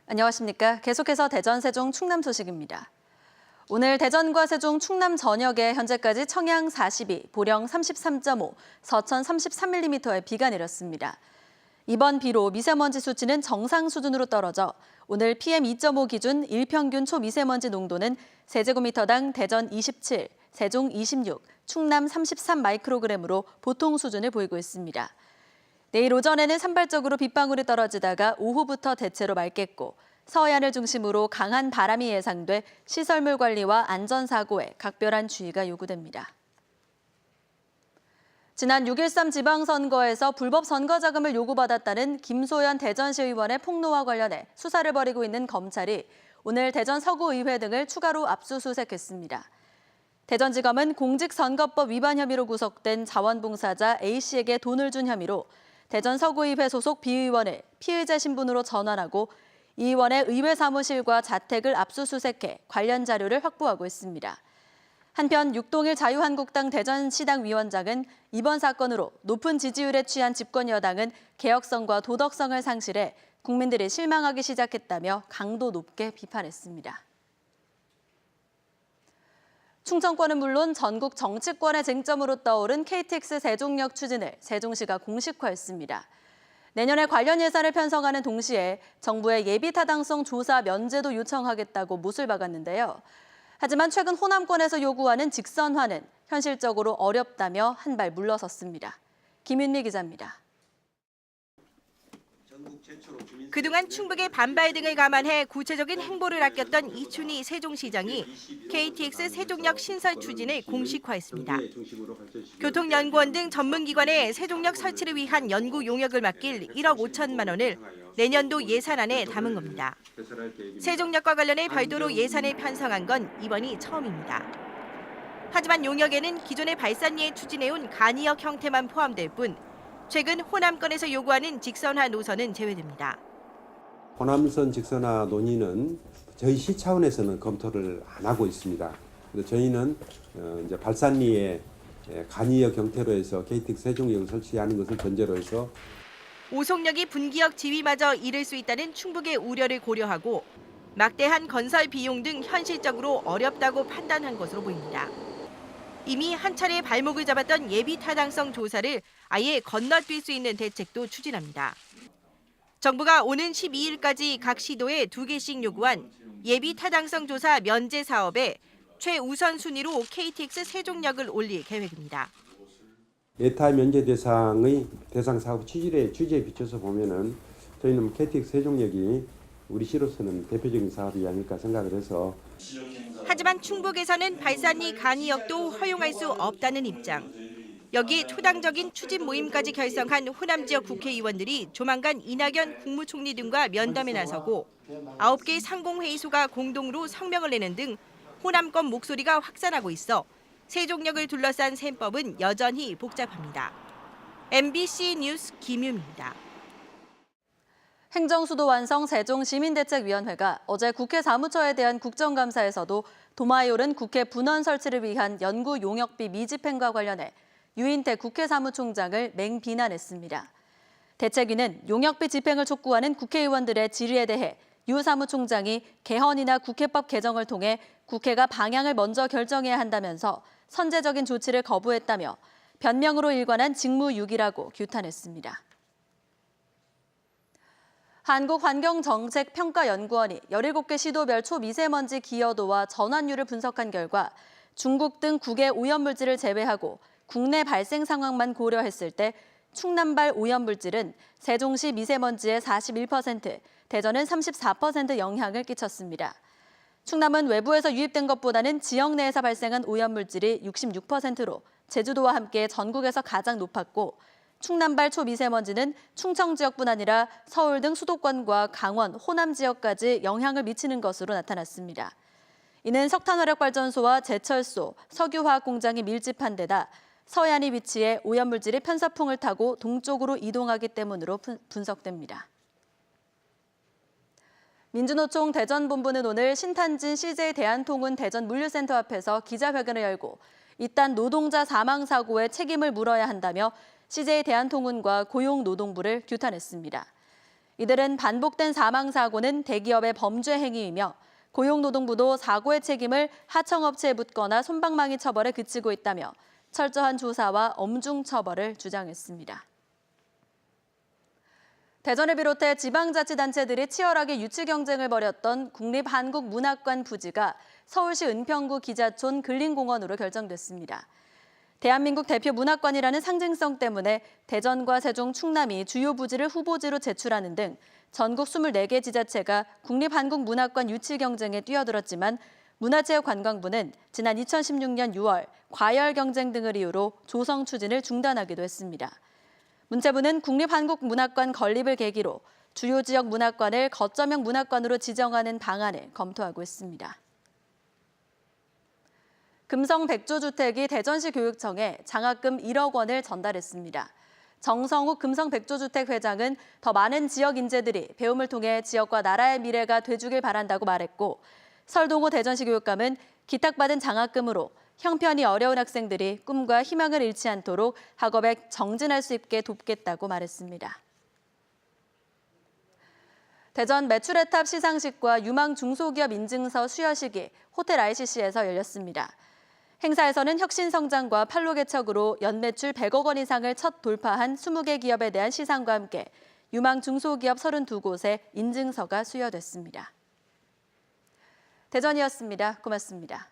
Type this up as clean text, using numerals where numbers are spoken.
안녕하십니까. 계속해서 대전, 세종, 충남 소식입니다. 오늘 대전과 세종, 충남 전역에 현재까지 청양 42, 보령 33.5, 서천 33mm의 비가 내렸습니다. 이번 비로 미세먼지 수치는 정상 수준으로 떨어져 오늘 PM2.5 기준 일평균 초미세먼지 농도는 세제곱미터당 대전 27, 세종 26, 충남 33 마이크로그램으로 보통 수준을 보이고 있습니다. 내일 오전에는 산발적으로 빗방울이 떨어지다가 오후부터 대체로 맑겠고 서해안을 중심으로 강한 바람이 예상돼 시설물 관리와 안전사고에 각별한 주의가 요구됩니다. 지난 6.13 지방선거에서 불법 선거자금을 요구받았다는 김소연 대전시 의원의 폭로와 관련해 수사를 벌이고 있는 검찰이 오늘 대전 서구의회 등을 추가로 압수수색했습니다. 대전지검은 공직선거법 위반 혐의로 구속된 자원봉사자 A씨에게 돈을 준 혐의로 대전 서구의회 소속 B의원을 피의자 신분으로 전환하고 이 의원의 의회 사무실과 자택을 압수수색해 관련 자료를 확보하고 있습니다. 한편 육동일 자유한국당 대전시당 위원장은 이번 사건으로 높은 지지율에 취한 집권 여당은 개혁성과 도덕성을 상실해 국민들이 실망하기 시작했다며 강도 높게 비판했습니다. 충청권은 물론 전국 정치권의 쟁점으로 떠오른 KTX 세종역 추진을 세종시가 공식화했습니다. 내년에 관련 예산을 편성하는 동시에 정부의 예비타당성 조사 면제도 요청하겠다고 못을 박았는데요. 하지만 최근 호남권에서 요구하는 직선화는 현실적으로 어렵다며 한 발 물러섰습니다. 김윤미 기자입니다. 그동안 충북의 반발 등을 감안해 구체적인 행보를 아꼈던 이춘희 세종시장이 KTX 세종역 신설 추진을 공식화했습니다. 교통연구원 등 전문기관에 세종역 설치를 위한 연구 용역을 맡길 1억 5천만 원을 내년도 예산안에 담은 겁니다. 세종역과 관련해 별도로 예산을 편성한 건 이번이 처음입니다. 하지만 용역에는 기존의 발산리에 추진해온 간이역 형태만 포함될 뿐 최근 호남권에서 요구하는 직선화 노선은 제외됩니다. 호남선 직선화 논의는 저희 시 차원에서는 검토를 안 하고 있습니다. 그래서 저희는 이제 발산리에 간이역 형태로 해서 KTX 세종역을 설치하는 것을 전제로 해서 오송역이 분기역 지위마저 이를 수 있다는 충북의 우려를 고려하고 막대한 건설 비용 등 현실적으로 어렵다고 판단한 것으로 보입니다. 이미 한 차례 발목을 잡았던 예비 타당성 조사를 아예 건너뛸 수 있는 대책도 추진합니다. 정부가 오는 12일까지 각 시도에 2개씩 요구한 예비 타당성 조사 면제 사업에 최우선 순위로 KTX 세종역을 올릴 계획입니다. 예타 면제 대상의 대상 사업 취지에 비춰서 보면은 저희는 KTX 세종역이 우리 시로서는 대표적인 사업이 아닐까 생각을 해서. 하지만 충북에서는 발산리 간이역도 허용할 수 없다는 입장. 여기에 초당적인 추진 모임까지 결성한 호남 지역 국회의원들이 조만간 이낙연 국무총리 등과 면담에 나서고 9개 상공회의소가 공동으로 성명을 내는 등 호남권 목소리가 확산하고 있어 세종역을 둘러싼 셈법은 여전히 복잡합니다. MBC 뉴스 김유미입니다. 행정수도 완성 세종시민대책위원회가 어제 국회 사무처에 대한 국정감사에서도 도마에 오른 국회 분원 설치를 위한 연구 용역비 미집행과 관련해 유인태 국회 사무총장을 맹비난했습니다. 대책위는 용역비 집행을 촉구하는 국회의원들의 질의에 대해 유 사무총장이 개헌이나 국회법 개정을 통해 국회가 방향을 먼저 결정해야 한다면서 선제적인 조치를 거부했다며 변명으로 일관한 직무유기라고 규탄했습니다. 한국환경정책평가연구원이 17개 시도별 초미세먼지 기여도와 전환율을 분석한 결과 중국 등 국외 오염물질을 제외하고 국내 발생 상황만 고려했을 때 충남발 오염물질은 세종시 미세먼지의 41%, 대전은 34% 영향을 끼쳤습니다. 충남은 외부에서 유입된 것보다는 지역 내에서 발생한 오염물질이 66%로 제주도와 함께 전국에서 가장 높았고 충남발 초미세먼지는 충청 지역뿐 아니라 서울 등 수도권과 강원, 호남 지역까지 영향을 미치는 것으로 나타났습니다. 이는 석탄화력발전소와 제철소, 석유화학 공장이 밀집한 데다 서해안이 위치해 오염물질이 편서풍을 타고 동쪽으로 이동하기 때문으로 분석됩니다. 민주노총 대전본부는 오늘 신탄진 CJ 대한통운 대전물류센터 앞에서 기자회견을 열고 이딴 노동자 사망 사고에 책임을 물어야 한다며 CJ 대한통운과 고용노동부를 규탄했습니다. 이들은 반복된 사망 사고는 대기업의 범죄 행위이며 고용노동부도 사고의 책임을 하청업체에 묻거나 솜방망이 처벌에 그치고 있다며 철저한 조사와 엄중 처벌을 주장했습니다. 대전을 비롯해 지방자치단체들이 치열하게 유치 경쟁을 벌였던 국립한국문학관 부지가 서울시 은평구 기자촌 근린공원으로 결정됐습니다. 대한민국 대표 문학관이라는 상징성 때문에 대전과 세종, 충남이 주요 부지를 후보지로 제출하는 등 전국 24개 지자체가 국립한국문학관 유치 경쟁에 뛰어들었지만 문화체육관광부는 지난 2016년 6월 과열 경쟁 등을 이유로 조성 추진을 중단하기도 했습니다. 문체부는 국립한국문학관 건립을 계기로 주요 지역 문학관을 거점형 문학관으로 지정하는 방안을 검토하고 있습니다. 금성 백조주택이 대전시 교육청에 장학금 1억 원을 전달했습니다. 정성욱 금성 백조주택 회장은 더 많은 지역 인재들이 배움을 통해 지역과 나라의 미래가 돼주길 바란다고 말했고, 설동호 대전시 교육감은 기탁받은 장학금으로 형편이 어려운 학생들이 꿈과 희망을 잃지 않도록 학업에 정진할 수 있게 돕겠다고 말했습니다. 대전 매출의 탑 시상식과 유망 중소기업 인증서 수여식이 호텔 ICC에서 열렸습니다. 행사에서는 혁신성장과 판로 개척으로 연매출 100억 원 이상을 첫 돌파한 20개 기업에 대한 시상과 함께 유망 중소기업 32곳에 인증서가 수여됐습니다. 대전이었습니다. 고맙습니다.